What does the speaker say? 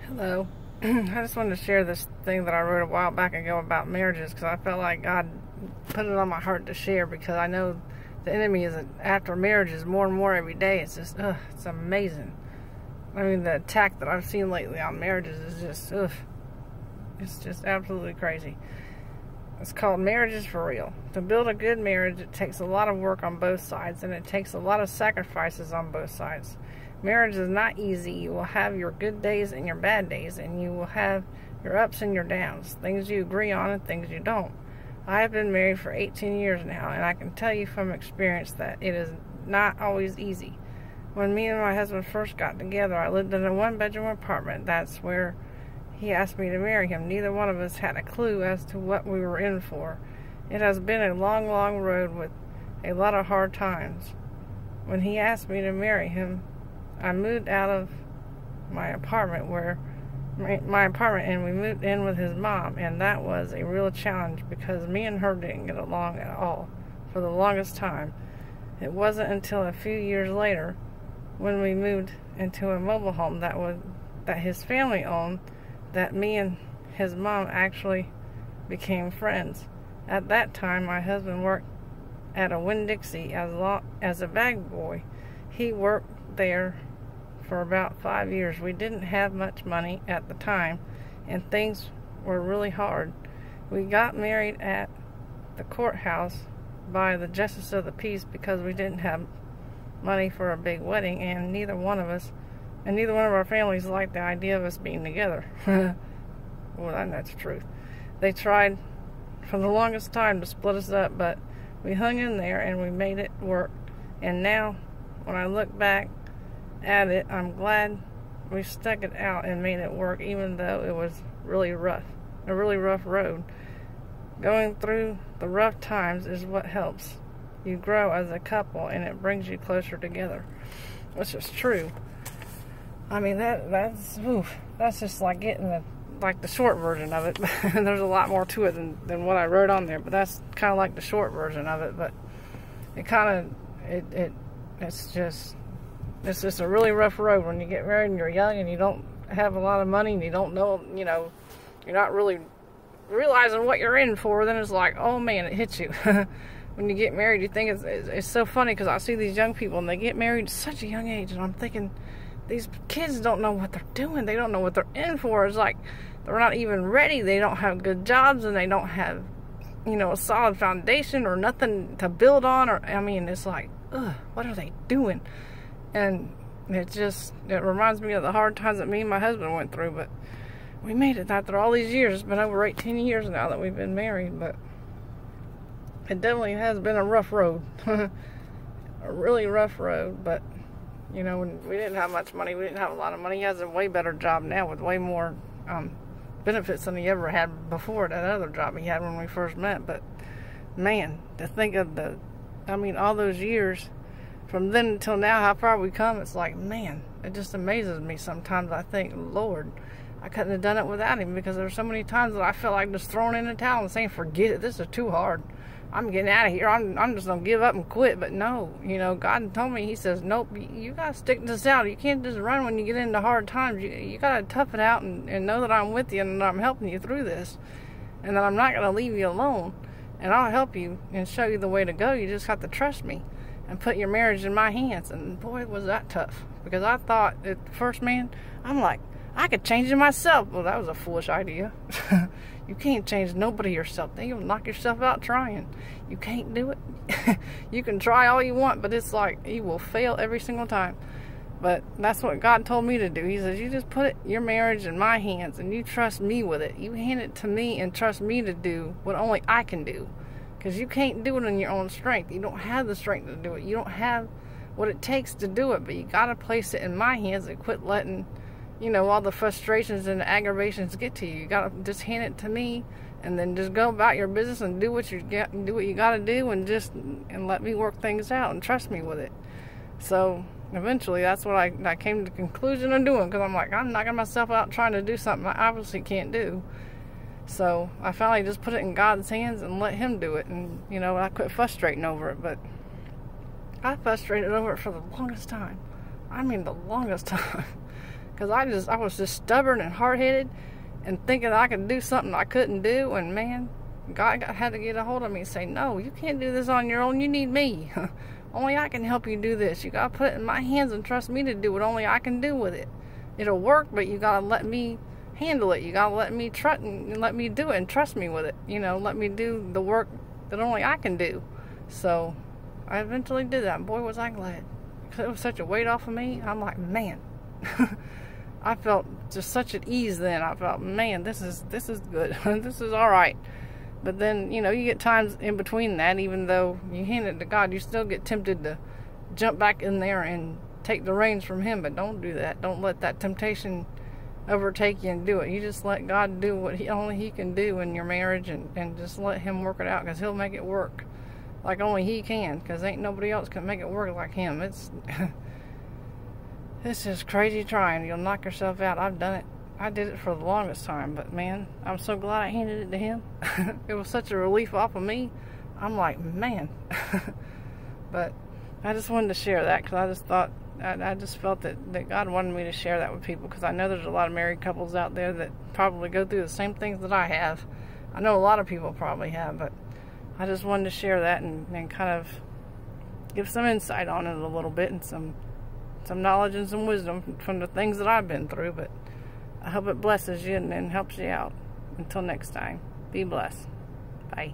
Hello. I just wanted to share this thing that I wrote a while back ago about marriages because I felt like God put it on my heart to share because I know the enemy is after marriages more and more every day. It's just, it's amazing. I mean, the attack that I've seen lately on marriages is just, it's just absolutely crazy. It's called Marriages for Real. To build a good marriage, it takes a lot of work on both sides, and it takes a lot of sacrifices on both sides. Marriage is not easy. You will have your good days and your bad days, and you will have your ups and your downs, things you agree on and things you don't. I have been married for 18 years now, and I can tell you from experience that it is not always easy. When me and my husband first got together, I lived in a one-bedroom apartment. That's where he asked me to marry him. Neither one of us had a clue as to what we were in for. It has been a long, long road with a lot of hard times. When he asked me to marry him, I moved out of my apartment and we moved in with his mom, and that was a real challenge because me and her didn't get along at all for the longest time. It wasn't until a few years later when we moved into a mobile home that his family owned that me and his mom actually became friends. At that time, my husband worked at a Winn-Dixie as a bag boy. He worked there for about 5 years. We didn't have much money at the time, and things were really hard. We got married at the courthouse by the Justice of the Peace because we didn't have money for a big wedding, and neither one of our families liked the idea of us being together. Well, and that's the truth. They tried for the longest time to split us up, but we hung in there and we made it work. And now, when I look back at it, I'm glad we stuck it out and made it work, even though it was really rough, a really rough road. Going through the rough times is what helps you grow as a couple, and it brings you closer together, which is true. I mean, that's just like getting the short version of it. There's a lot more to it than what I wrote on there, but that's kind of like the short version of it. But it's just a really rough road when you get married and you're young and you don't have a lot of money and you don't know, you're not really realizing what you're in for. Then it's like, oh man, it hits you. When you get married, you think it's so funny because I see these young people and they get married at such a young age, and I'm thinking, these kids don't know what they're doing. They don't know what they're in for. It's like they're not even ready. They don't have good jobs, and they don't have, a solid foundation or nothing to build on. It's like, what are they doing? And it reminds me of the hard times that me and my husband went through. But we made it after all these years. It's been over 18 years now that we've been married. But it definitely has been a rough road. A really rough road. But when we didn't have much money, we didn't have a lot of money. He has a way better job now with way more benefits than he ever had before that other job he had when we first met. But man, to think of all those years from then until now, how far we come, it's like, man, it just amazes me sometimes. I think, Lord, I couldn't have done it without him, because there's so many times that I felt like just throwing in the towel and saying, forget it, this is too hard. I'm getting out of here. I'm just going to give up and quit. But no, God told me, he says, nope, you got to stick this out. You can't just run when you get into hard times. You got to tough it out and know that I'm with you and that I'm helping you through this. And that I'm not going to leave you alone. And I'll help you and show you the way to go. You just have to trust me and put your marriage in my hands. And boy, was that tough. Because I thought at first, man, I'm like, I could change it myself. Well, that was a foolish idea. You can't change nobody yourself. Then you'll knock yourself out trying. You can't do it. You can try all you want, but it's like you will fail every single time. But that's what God told me to do. He says, you just put your marriage in my hands and you trust me with it. You hand it to me and trust me to do what only I can do. Because you can't do it in your own strength. You don't have the strength to do it. You don't have what it takes to do it. But you got to place it in my hands and quit letting all the frustrations and the aggravations get to you. You gotta just hand it to me, and then just go about your business and do what you gotta do, and let me work things out and trust me with it. So eventually, that's what I came to the conclusion of doing, because I'm like, I'm knocking myself out trying to do something I obviously can't do. So I finally just put it in God's hands and let him do it, and I quit frustrating over it. But I frustrated over it for the longest time. I mean, the longest time. because I was just stubborn and hard-headed and thinking I could do something I couldn't do. And man, God had to get a hold of me and say, no, you can't do this on your own. You need me. Only I can help you do this. You got to put it in my hands and trust me to do what only I can do with it. It'll work, but you got to let me handle it. You got to let me trust and let me do it and trust me with it. You know, let me do the work that only I can do. So I eventually did that. And boy, was I glad. Because it was such a weight off of me. I'm like, man. I felt just such at ease then. I felt, man, this is good. This is all right. But then, you know, you get times in between that, even though you hand it to God, you still get tempted to jump back in there and take the reins from Him. But don't do that. Don't let that temptation overtake you and do it. You just let God do what only He can do in your marriage, and just let Him work it out, because He'll make it work like only He can, because ain't nobody else can make it work like Him. It's just crazy trying. You'll knock yourself out. I've done it. I did it for the longest time, but man, I'm so glad I handed it to Him. It was such a relief off of me. I'm like, man. But I just wanted to share that, because I just thought, I just felt that God wanted me to share that with people, because I know there's a lot of married couples out there that probably go through the same things that I have. I know a lot of people probably have, but I just wanted to share that and kind of give some insight on it a little bit, and some knowledge and some wisdom from the things that I've been through. But I hope it blesses you and helps you out. Until next time, be blessed. Bye.